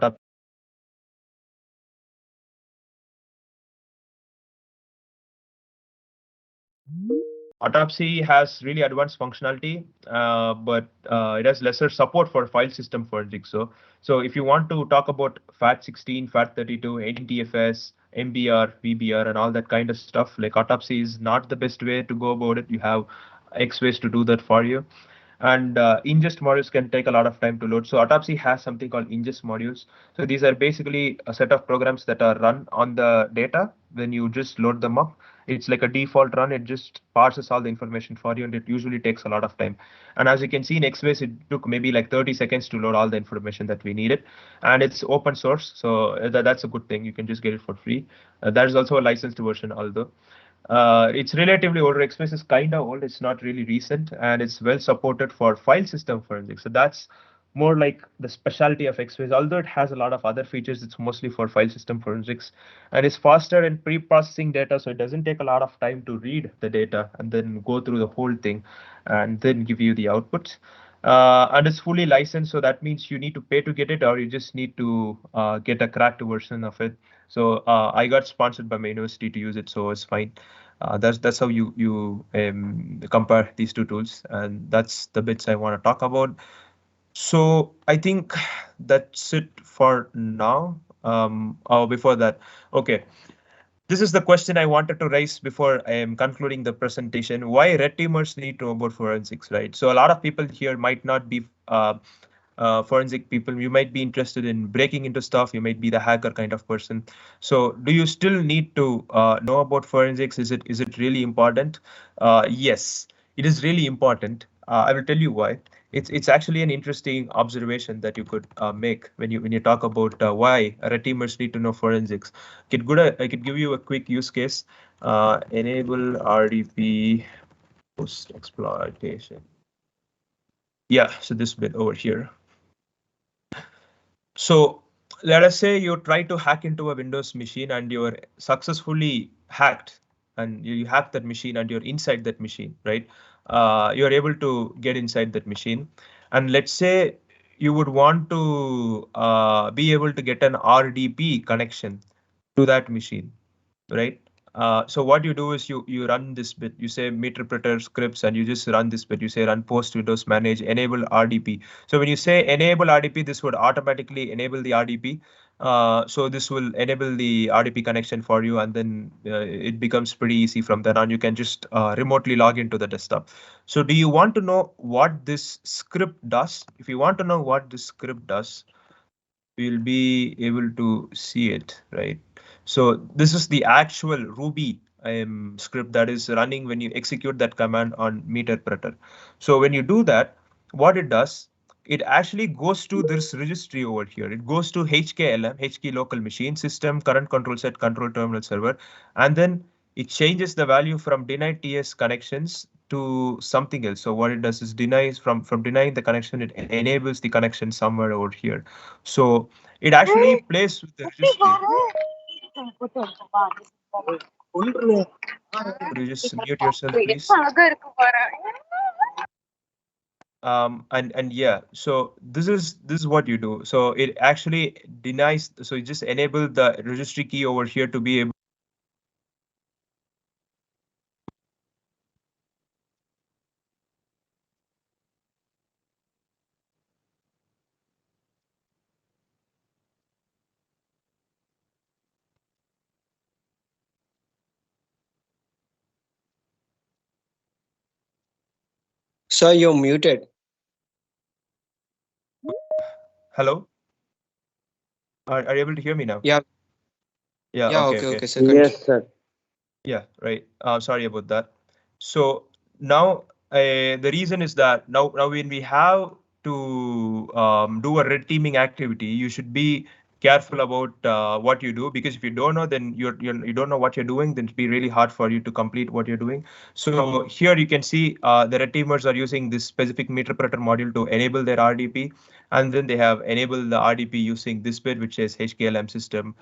Autopsy has really advanced functionality, but it has lesser support for file system forensics. So if you want to talk about FAT16, FAT32, NTFS, MBR, VBR, and all that kind of stuff, like Autopsy is not the best way to go about it. You have X ways to do that for you. And ingest modules can take a lot of time to load. So Autopsy has something called ingest modules. So these are basically a set of programs that are run on the data when you just load them up. It's like a default run. It just parses all the information for you, and it usually takes a lot of time. And as you can see in Xbase, it took maybe like 30 seconds to load all the information that we needed. And it's open source, so that's a good thing. You can just get it for free. There is also a licensed version, although. It's relatively older. Xbase is kind of old. It's not really recent, and it's well supported for file system forensics. So that's more like the specialty of Xbase. Although it has a lot of other features, it's mostly for file system forensics, and it's faster in pre-processing data, so it doesn't take a lot of time to read the data and then go through the whole thing, and then give you the outputs. And it's fully licensed, so that means you need to pay to get it, or you just need to get a cracked version of it. So I got sponsored by my university to use it, so it's fine. That's how you compare these two tools, and that's the bits I want to talk about. So I think that's it for now. Oh, before that, okay. This is the question I wanted to raise before I am concluding the presentation. Why red teamers need to know about forensics, right? So a lot of people here might not be forensic people. You might be interested in breaking into stuff. You might be the hacker kind of person. So do you still need to know about forensics? Is it really important? Yes. it is really important. I will tell you why. It's actually an interesting observation that you could make when you talk about why red teamers need to know forensics. I could give you a quick use case. Enable RDP post exploitation. Yeah, so this bit over here. So let us say you try to hack into a Windows machine and you're successfully hacked, and you hack that machine and you're inside that machine, right? You're able to get inside that machine. And let's say you would want to be able to get an RDP connection to that machine, right? So what you do is you run this bit. You say meterpreter scripts, and you just run this bit. You say run post windows manage enable RDP. So when you say enable RDP, this would automatically enable the RDP. So this will enable the RDP connection for you, and then it becomes pretty easy from there on. You can just remotely log into the desktop. So do you want to know what this script does? If you want to know what this script does, we'll be able to see it, right? So this is the actual Ruby script that is running when you execute that command on meterpreter. So when you do that, what it does, it actually goes to this registry over here. It goes to HKLM, HK local machine system, current control set, control terminal server, and then it changes the value from denied TS connections to something else. So what it does is denies from denying the connection, it enables the connection somewhere over here. So it actually plays with the registry. Could you just mute yourself, please? And yeah, so this is what you do. So it actually denies. So you just enable the registry key over here to be able. Sir, you're muted. Hello, are you able to hear me now? Yeah, Yeah. yeah, Okay. okay, Okay. okay, sir. Yes, sir. Yeah, right. Sorry about that. So now the reason is that now when we have to do a red teaming activity, you should be careful about what you do, because if you don't know, then you don't know what you're doing, then it'll be really hard for you to complete what you're doing. So here you can see the red teamers are using this specific meterpreter module to enable their RDP, and then they have enabled the RDP using this bit, which is HKLM system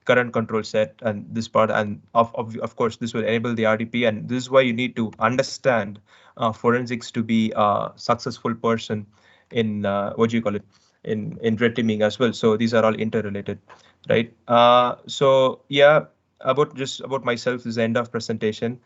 current control set and this part, and of course this will enable the RDP, and this is why you need to understand forensics to be a successful person in what do you call it, in red teaming as well. So these are all interrelated, right? So yeah, about myself, this is the end of presentation.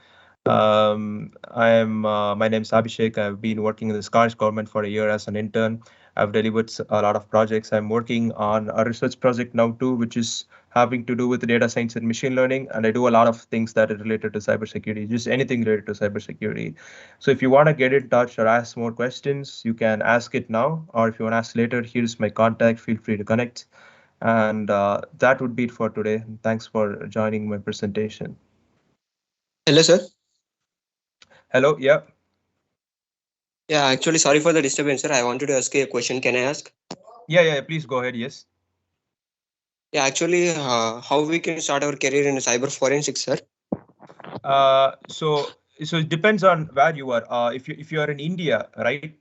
My name is Abhishek. I've been working in the Scottish government for a year as an intern. I've delivered a lot of projects. I'm working on a research project now too, which is having to do with data science and machine learning. And I do a lot of things that are related to cybersecurity, just anything related to cybersecurity. So if you want to get in touch or ask more questions, you can ask it now. Or if you want to ask later, here's my contact. Feel free to connect. And that would be it for today. Thanks for joining my presentation. Hello, sir. Hello. Yeah. Yeah, actually, sorry for the disturbance, sir. I wanted to ask you a question. Can I ask? Yeah. Please go ahead. Yes. Yeah, actually, how we can start our career in cyber forensics, sir? So it depends on where you are. If you are in India, right?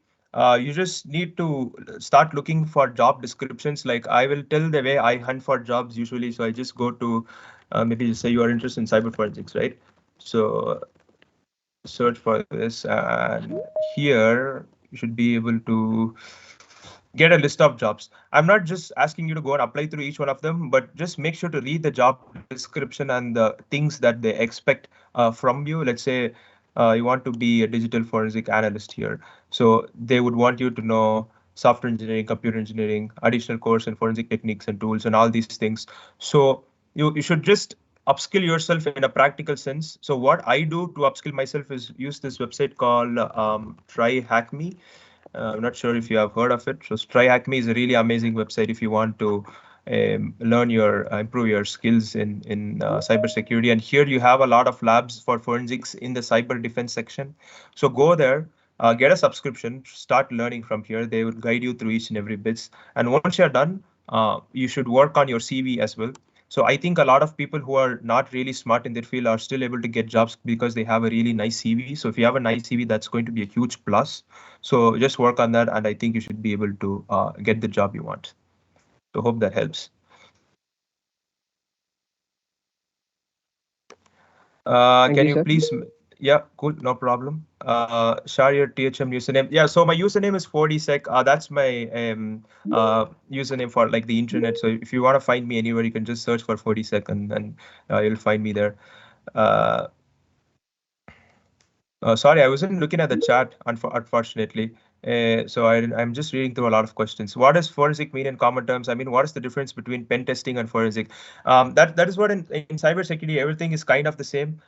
You just need to start looking for job descriptions. Like I will tell the way I hunt for jobs usually. So I just go to maybe say you are interested in cyber forensics, right? So search for this, and here you should be able to get a list of jobs. I'm not just asking you to go and apply through each one of them, but just make sure to read the job description and the things that they expect from you. Let's say you want to be a digital forensic analyst here. So they would want you to know software engineering, computer engineering, additional course in forensic techniques and tools and all these things. So you should just upskill yourself in a practical sense. So what I do to upskill myself is use this website called Try Hack Me. I'm not sure if you have heard of it. So Try Hack Me is a really amazing website if you want to learn your improve your skills in cybersecurity. And here you have a lot of labs for forensics in the cyber defense section. So go there, get a subscription, start learning from here. They will guide you through each and every bits. And once you're done, you should work on your CV as well. So I think a lot of people who are not really smart in their field are still able to get jobs because they have a really nice CV. So if you have a nice CV, that's going to be a huge plus. So just work on that, and I think you should be able to get the job you want. So hope that helps. Thank Can you, you sir. please? Yeah, cool, no problem. Share your THM username. Yeah, so my username is 40sec. That's my username for like the internet. So if you want to find me anywhere, you can just search for 40sec, and you'll find me there. Uh, Sorry, I wasn't looking at the chat, unfortunately. I'm just reading through a lot of questions. What does forensic mean in common terms? I mean, what is the difference between pen testing and forensic? That is what in cybersecurity, everything is kind of the same,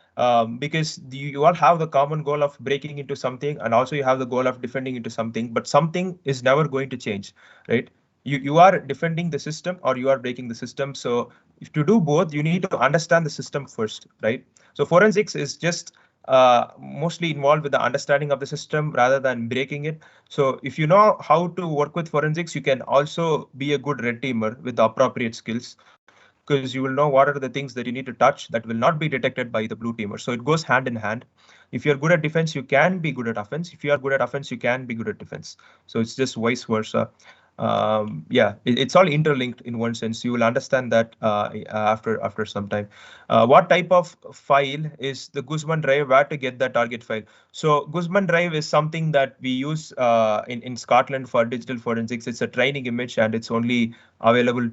because you all have the common goal of breaking into something, and also you have the goal of defending into something, but something is never going to change, right? You are defending the system or you are breaking the system. So if to do both, you need to understand the system first, right? So forensics is just mostly involved with the understanding of the system rather than breaking it. So if you know how to work with forensics, you can also be a good red teamer with the appropriate skills, because you will know what are the things that you need to touch that will not be detected by the blue teamer. So it goes hand in hand. If you're good at defense, you can be good at offense. If you are good at offense, you can be good at defense. So it's just vice versa. Yeah, it's all interlinked in one sense. You will understand that after some time. What type of file is the Guzman drive? Where to get the target file? So Guzman drive is something that we use in Scotland for digital forensics. It's a training image, and it's only available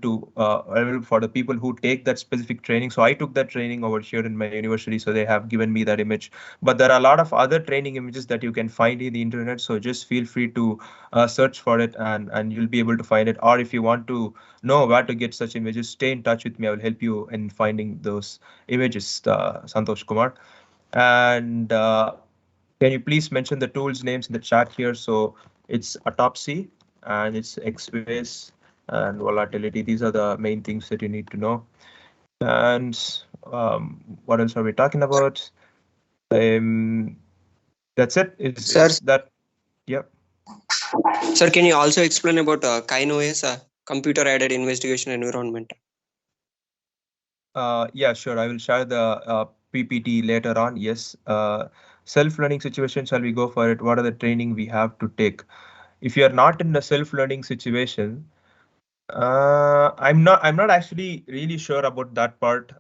for the people who take that specific training. So I took that training over here in my university, so they have given me that image. But there are a lot of other training images that you can find in the internet. So just feel free to search for it, and you'll be able to find it. Or if you want to know where to get such images, stay in touch with me. I will help you in finding those images, Santosh Kumar. And can you please mention the tools names in the chat here? So it's autopsy and it's X-rays and volatility. These are the main things that you need to know. And what else are we talking about? That's it. Sir, Is that? Yeah. sir, can you also explain about KINOS, computer-aided investigation environment? Yeah, sure. I will share the PPT later on. Yes. Self-learning situation, shall we go for it? What are the training we have to take? If you are not in a self-learning situation, I'm not actually really sure about that part.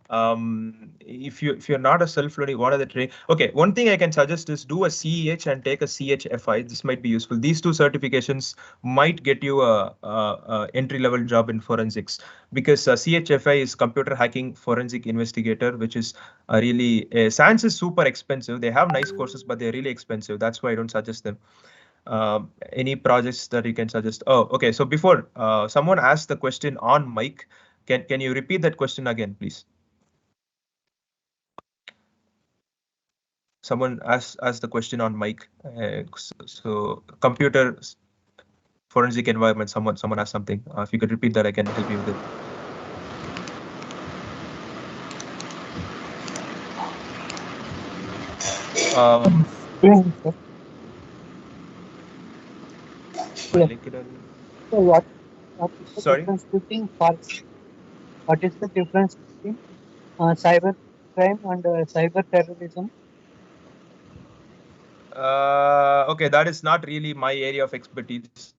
If you're not a self-learning, what are the training? Okay, one thing I can suggest is do a CEH and take a CHFI. This might be useful. These two certifications might get you a entry-level job in forensics, because CHFI is Computer Hacking Forensic Investigator, which is really SANS is super expensive. They have nice courses, but they're really expensive. That's why I don't suggest them. Any projects that you can suggest? Oh, okay. So before someone asked the question on mic, can you repeat that question again, please? Someone asked the question on mic. So computer forensic environment. Someone asked something. If you could repeat that, I can help you with it. Yeah, sir. My Yeah. LinkedIn. So what is the Sorry. difference between what is the difference between cyber crime and cyber terrorism? Okay, that is not really my area of expertise,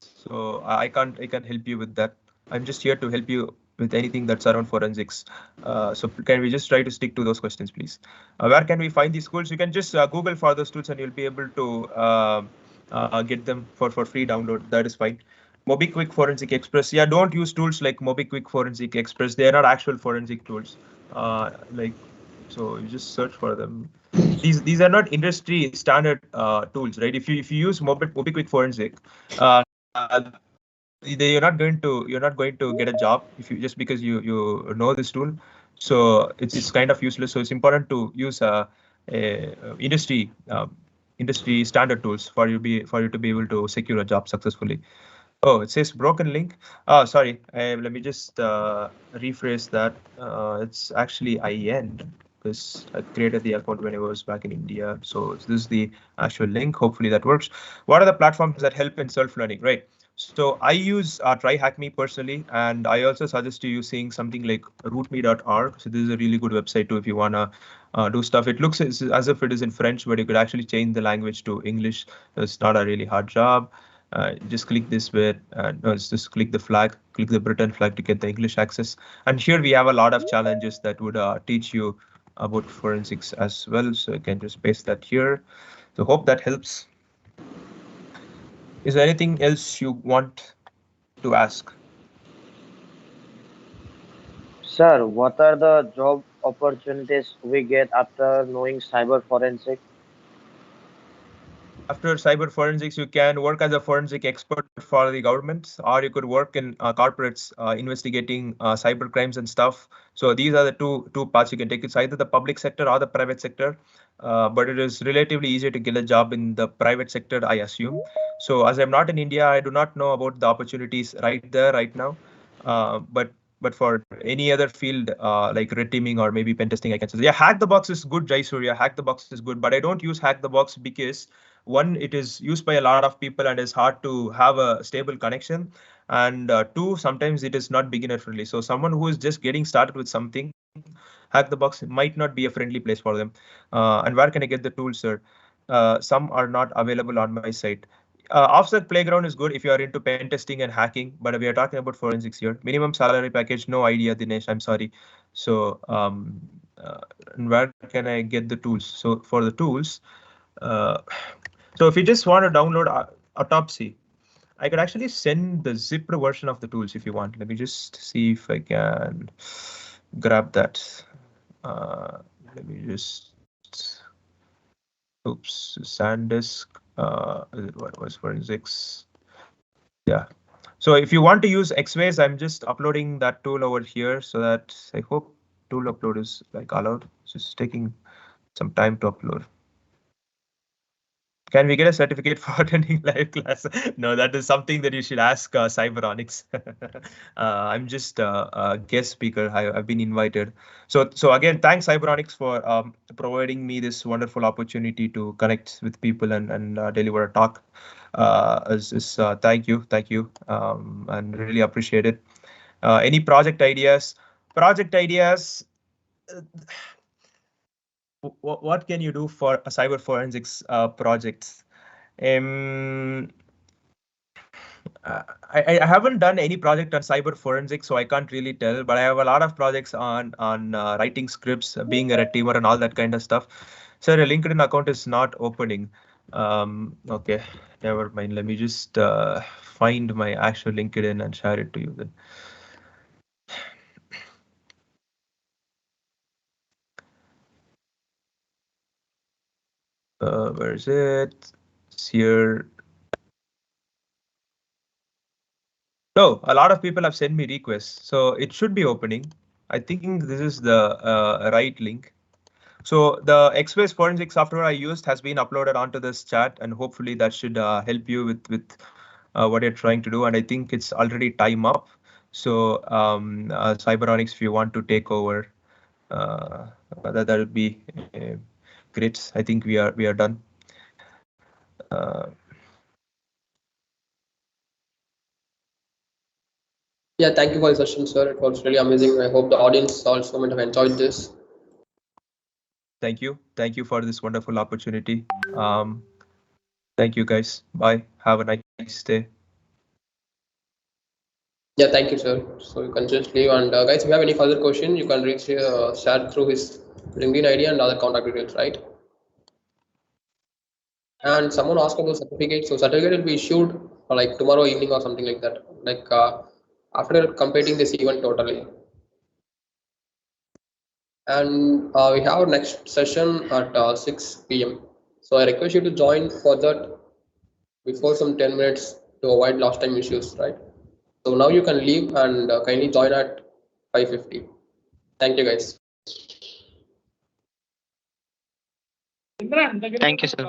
so I can't help you with that. I'm just here to help you with anything that's around forensics. So can we just try to stick to those questions, please? Where can we find these tools? You can just Google for those tools, and you'll be able to get them for free download. That is fine. MobiQuick Forensic Express. Yeah, don't use tools like MobiQuick Forensic Express. They are not actual forensic tools. Like, so you just search for them. These are not industry standard tools, right? If you use MobiQuick Forensic, uh, you're not going to get a job if you just because you know this tool. So it's kind of useless. So it's important to use industry standard tools for you to be able to secure a job successfully. Oh, it says broken link. Oh, sorry. Let me just rephrase that. It's actually IN because I created the account when I was back in India. So this is the actual link. Hopefully that works. What are the platforms that help in self-learning? Right. So I use TryHackMe personally, and I also suggest you using something like rootme.org. So this is a really good website too if you wanna do stuff. It looks as if it is in French, but you could actually change the language to English. It's not a really hard job. Just click this bit and no, just click the flag, click the Britain flag to get the English access. And here we have a lot of challenges that would teach you about forensics as well. So you can just paste that here. So hope that helps. Is there anything else you want to ask? Sir, what are the job opportunities we get after knowing cyber forensic? After cyber forensics, you can work as a forensic expert for the government, or you could work in corporates investigating cyber crimes and stuff. So these are the two paths you can take. It's either the public sector or the private sector, but it is relatively easier to get a job in the private sector, I assume. So as I'm not in India, I do not know about the opportunities right there right now. But for any other field like red teaming or maybe pen testing, I can say yeah, hack the box is good, Jai Surya. Hack the box is good, but I don't use hack the box because one, it is used by a lot of people and it's hard to have a stable connection, and two, sometimes it is not beginner friendly. So someone who is just getting started with something, hack the box might not be a friendly place for them. And where can I get the tools, sir? Some are not available on my site. Offset Playground is good if you are into pen testing and hacking, but we are talking about forensics here. Minimum salary package, no idea, Dinesh. I'm sorry. So, and where can I get the tools? So for the tools, uh, so if you just want to download Autopsy, I could actually send the zipped version of the tools if you want. Let me just see if I can grab that. Uh, Let me just, oops, SanDisk. What was forensics? Yeah. So if you want to use Xways, I'm just uploading that tool over here so that I hope tool upload is like allowed. It's just taking some time to upload. Can we get a certificate for attending live class? No, that is something that you should ask Cyberonics. I'm just a guest speaker. I've been invited. So again, thanks Cyberonics for providing me this wonderful opportunity to connect with people and deliver a talk. Thank you, and really appreciate it. Any project ideas? Project ideas. What can you do for a cyber forensics project? Um, I haven't done any project on cyber forensics, so I can't really tell. But I have a lot of projects on writing scripts, being a red teamer, and all that kind of stuff. So a LinkedIn account is not opening. Okay, never mind. Let me just find my actual LinkedIn and share it to you then. Where is it? It's here. No, a lot of people have sent me requests, so it should be opening. I think this is the right link. So the X-Ways forensic software I used has been uploaded onto this chat, and hopefully that should help you with what you're trying to do. And I think it's already time up. So Cyberonics, if you want to take over, uh, that would be uh, great. I think we are done. Uh, Yeah, thank you for the session, sir. It was really amazing. I hope the audience also might have enjoyed this. thank you for this wonderful opportunity. Thank you guys. Bye. Have a nice day. Yeah, thank you, sir. So you can just leave. And guys, if you have any further question, you can reach Shad through his LinkedIn ID and other contact details, right? And someone asked about certificate. So certificate will be issued like tomorrow evening or something like that. Like after completing this event totally. And we have our next session at 6 p.m. So I request you to join for that before some 10 minutes to avoid last time issues, right? So now you can leave and kindly join at 5:50. Thank you, guys. Thank you, sir.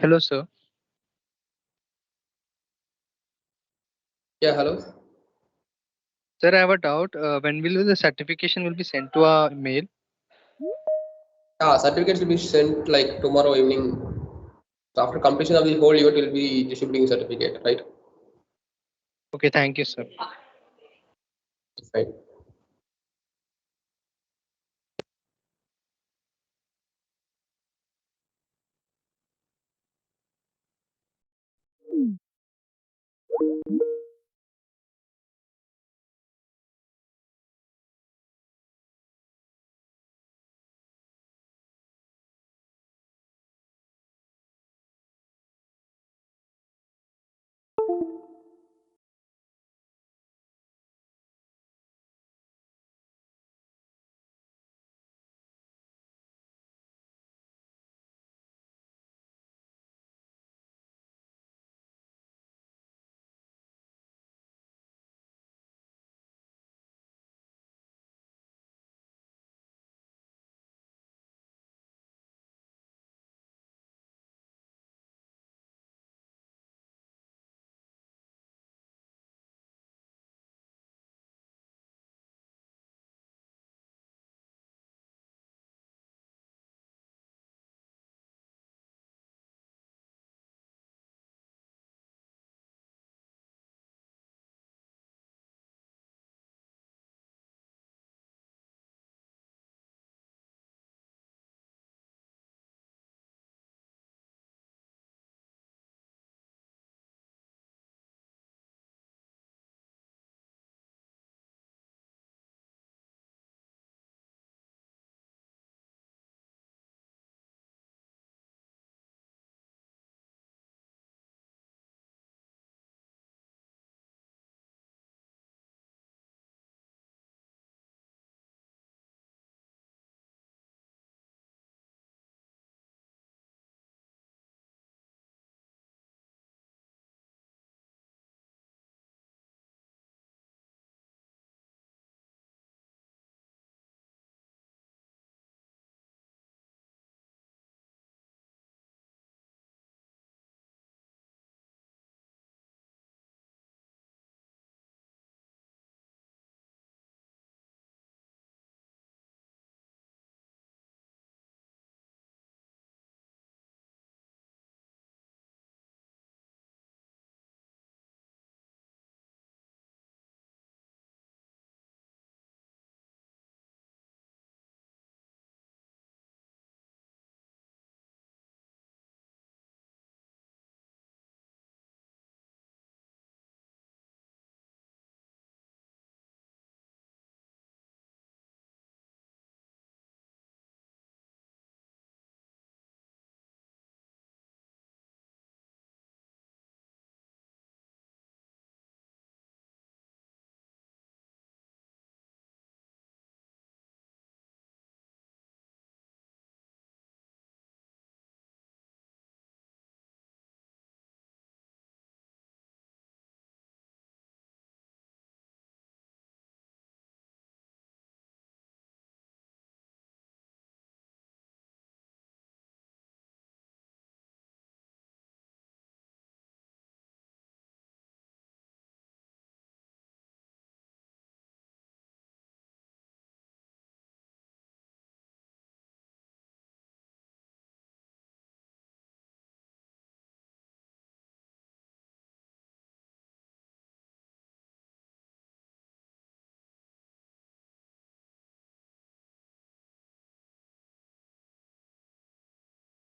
Hello, sir. Yeah, hello. Sir, I have a doubt. When will the certification will be sent to our mail? Yeah, certificates will be sent like tomorrow evening. So after completion of the whole event, we'll be distributing certificate, right? Okay, thank you, sir. Fine.